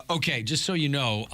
Okay, just so you know,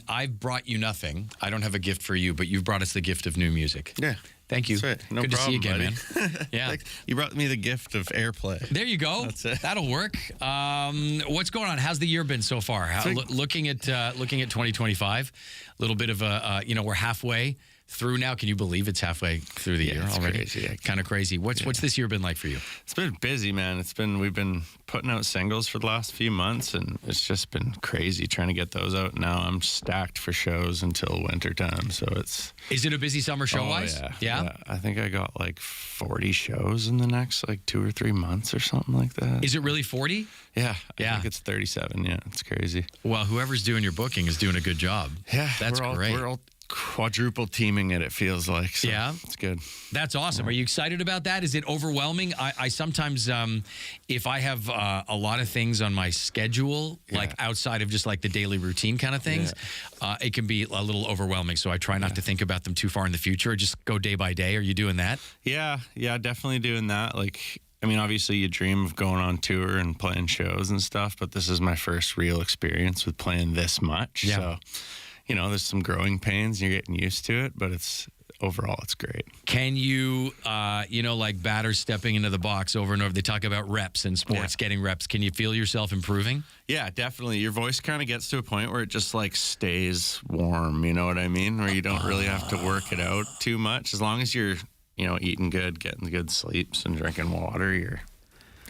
I've brought you nothing. I don't have a gift for you, but you've brought us the gift of new music. Yeah. Thank you. That's right. No Good problem, to see you again, buddy. man. Yeah. You brought me the gift of airplay. There you go. That's it. That'll work. What's going on? How's the year been so far? Looking at 2025, a little bit of a we're halfway through now. Can you believe it's halfway through the year already? Crazy. Kind of crazy. What's this year been like for you? It's been busy, man. We've been putting out singles for the last few months, and it's just been crazy trying to get those out. Now I'm stacked for shows until winter time, so it's. Is it a busy summer show-wise? Yeah. I think I got like 40 shows in the next like 2 or 3 months or something like that. Is it really 40? Yeah. I think it's 37. Yeah, it's crazy. Well, whoever's doing your booking is doing a good job. Yeah, that's great. We're all quadruple teaming it feels like. So yeah, it's good. That's awesome. Are you excited about that? Is it overwhelming? I sometimes, if I have a lot of things on my schedule, like outside of just like the daily routine kind of things, it can be a little overwhelming. So I try not to think about them too far in the future. Just go day by day. Are you doing that? Yeah, definitely doing that. Like, I mean, obviously you dream of going on tour and playing shows and stuff, but this is my first real experience with playing this much. Yeah. So, there's some growing pains. You're getting used to it, but overall, it's great. Can you, like batters stepping into the box over and over, they talk about reps in sports, getting reps. Can you feel yourself improving? Yeah, definitely. Your voice kind of gets to a point where it just like stays warm, you know what I mean? Where you don't really have to work it out too much. As long as you're, eating good, getting good sleeps and drinking water, you're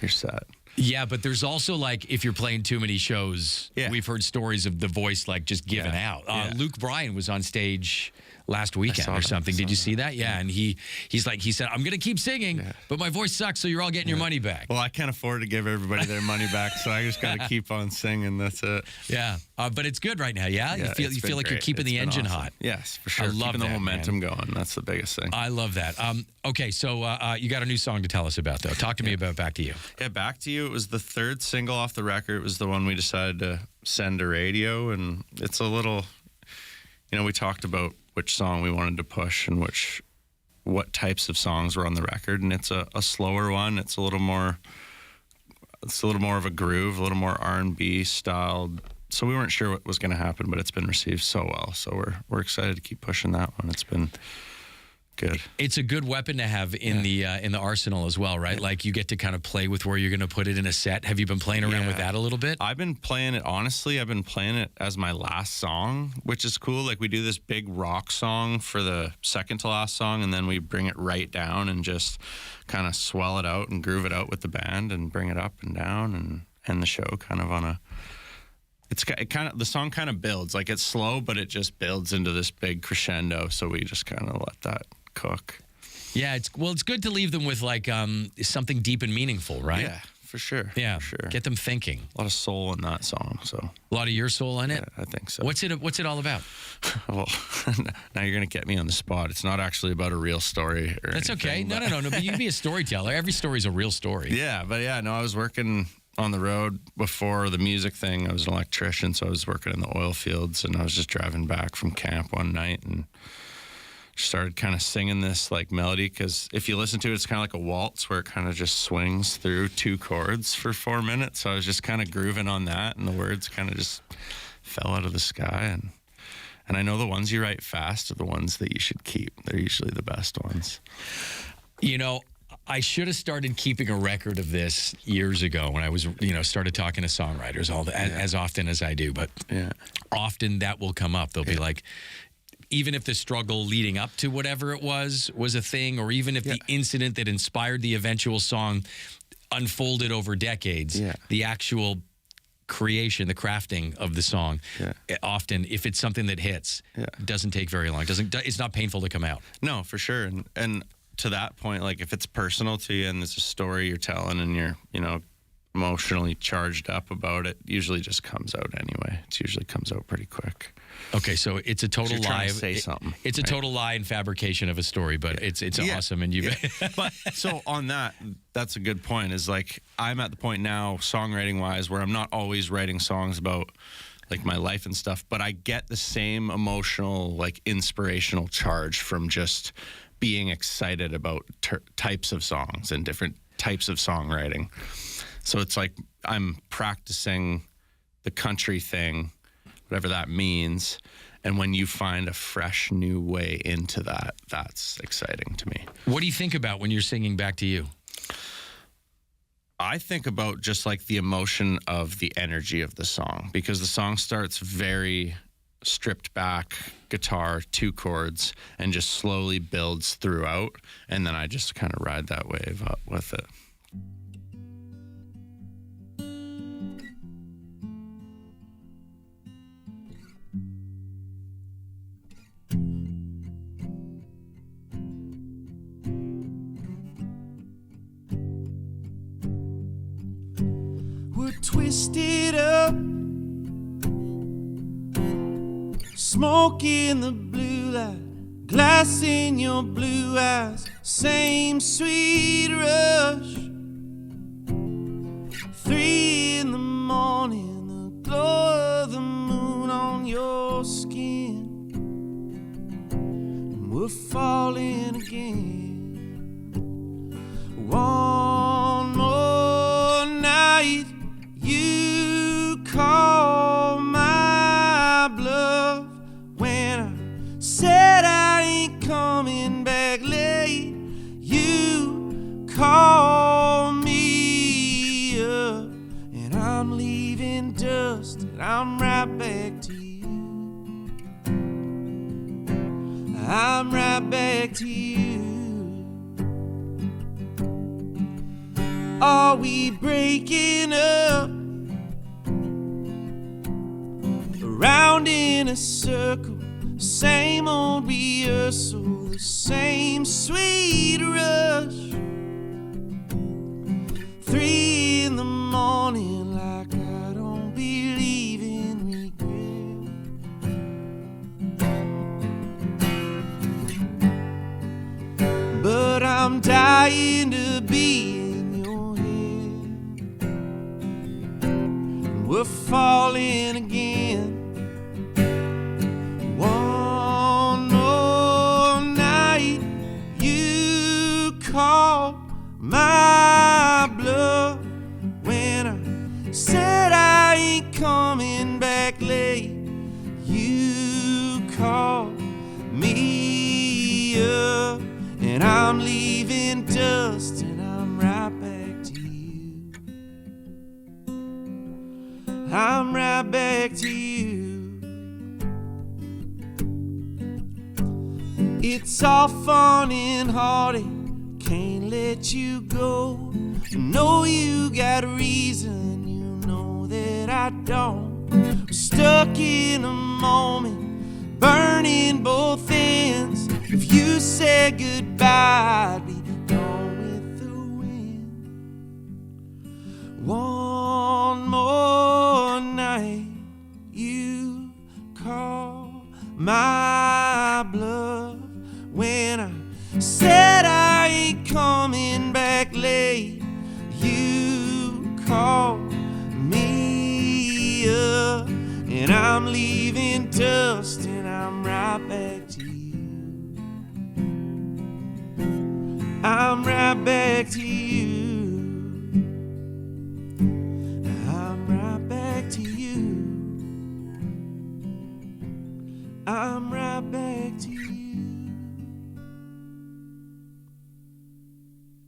set. Yeah, but there's also, like, if you're playing too many shows, we've heard stories of the voice, like, just giving out. Luke Bryan was on stage last weekend or something. Did you see that? Yeah, and he said, I'm going to keep singing, but my voice sucks, so you're all getting your money back. Well, I can't afford to give everybody their money back, so I just got to keep on singing. That's it. Yeah, but it's good right now, yeah? You feel like you're keeping the engine hot. Yes, for sure. I love keeping the momentum going. That's the biggest thing. I love that. Okay, so you got a new song to tell us about, though. Talk to me about Back to You. Yeah, Back to You. It was the third single off the record. It was the one we decided to send to radio, and it's a little, we talked about which song we wanted to push and what types of songs were on the record, and it's a slower one. It's a little more of a groove, a little more R&B styled. So we weren't sure what was going to happen, but it's been received so well. So we're excited to keep pushing that one. It's been good. It's a good weapon to have in the arsenal as well, right? Like you get to kind of play with where you're going to put it in a set. Have you been playing around with that a little bit? I've been playing it, honestly, I've been playing it as my last song, which is cool. Like we do this big rock song for the second to last song, and then we bring it right down and just kind of swell it out and groove it out with the band and bring it up and down and end the show kind of on a... the song kind of builds. Like it's slow, but it just builds into this big crescendo. So we just kind of let that cook. Yeah, it's good to leave them with like something deep and meaningful, right? Yeah, for sure. Yeah, for sure. Get them thinking. A lot of soul in that song. So a lot of your soul in it. Yeah, I think so. What's it all about? Well, now you're gonna get me on the spot. It's not actually about a real story. That's okay. No. But you can be a storyteller. Every story's a real story. Yeah, but I was working on the road before the music thing. I was an electrician, so I was working in the oil fields, and I was just driving back from camp one night and started kind of singing this like melody, because if you listen to it, it's kind of like a waltz where it kind of just swings through 2 chords for 4 minutes. So I was just kind of grooving on that, and the words kind of just fell out of the sky. And I know the ones you write fast are the ones that you should keep. They're usually the best ones. I should have started keeping a record of this years ago when I was, started talking to songwriters as often as I do. But often that will come up. They'll be like, even if the struggle leading up to whatever it was a thing, or even if the incident that inspired the eventual song unfolded over decades, the actual creation, the crafting of the song, often, if it's something that hits, doesn't take very long. It's not painful to come out. No, for sure. And to that point, like if it's personal to you and it's a story you're telling and you're, emotionally charged up about it, usually just comes out anyway. It usually comes out pretty quick. Okay, so it's a total lie. Say something. It's a total lie and fabrication of a story, but it's awesome. And But so on that's a good point. Is like I'm at the point now, songwriting wise, where I'm not always writing songs about like my life and stuff, but I get the same emotional, like inspirational charge from just being excited about types of songs and different types of songwriting. So it's like I'm practicing the country thing whatever that means. And when you find a fresh new way into that, that's exciting to me. What do you think about when you're singing Back to You? I think about just like the emotion of the energy of the song, because the song starts very stripped back, guitar, 2 chords, and just slowly builds throughout. And then I just kind of ride that wave up with it. We're twisted up, smoke in the blue light, glass in your blue eyes, same sweet rush. 3 in the morning, the glow of the moon on your skin, and we're falling again. One more night, you call my bluff when I said I ain't coming back late. You call me up, and I'm leaving dust, and I'm right back to you. I'm right back to you. Are we breaking up? Around in a circle, same old rehearsal, the same sweet rush. 3 in the morning, like I don't believe in regret, but I'm dying to be in your head. We're falling again. One more night, you call my bluff when I said I ain't coming back late. You call me up, and I'm leaving dust, and I'm right back to you. I'm right back to you. It's all fun and heartache, can't let you go. I know you got a reason, you know that I don't. We're stuck in a moment, burning both ends. If you said goodbye, I'd be gone with the wind. One more night, you call my bluff when I said I ain't coming back late. You called me up, and I'm leaving dust, and I'm right back to you. I'm right back to you.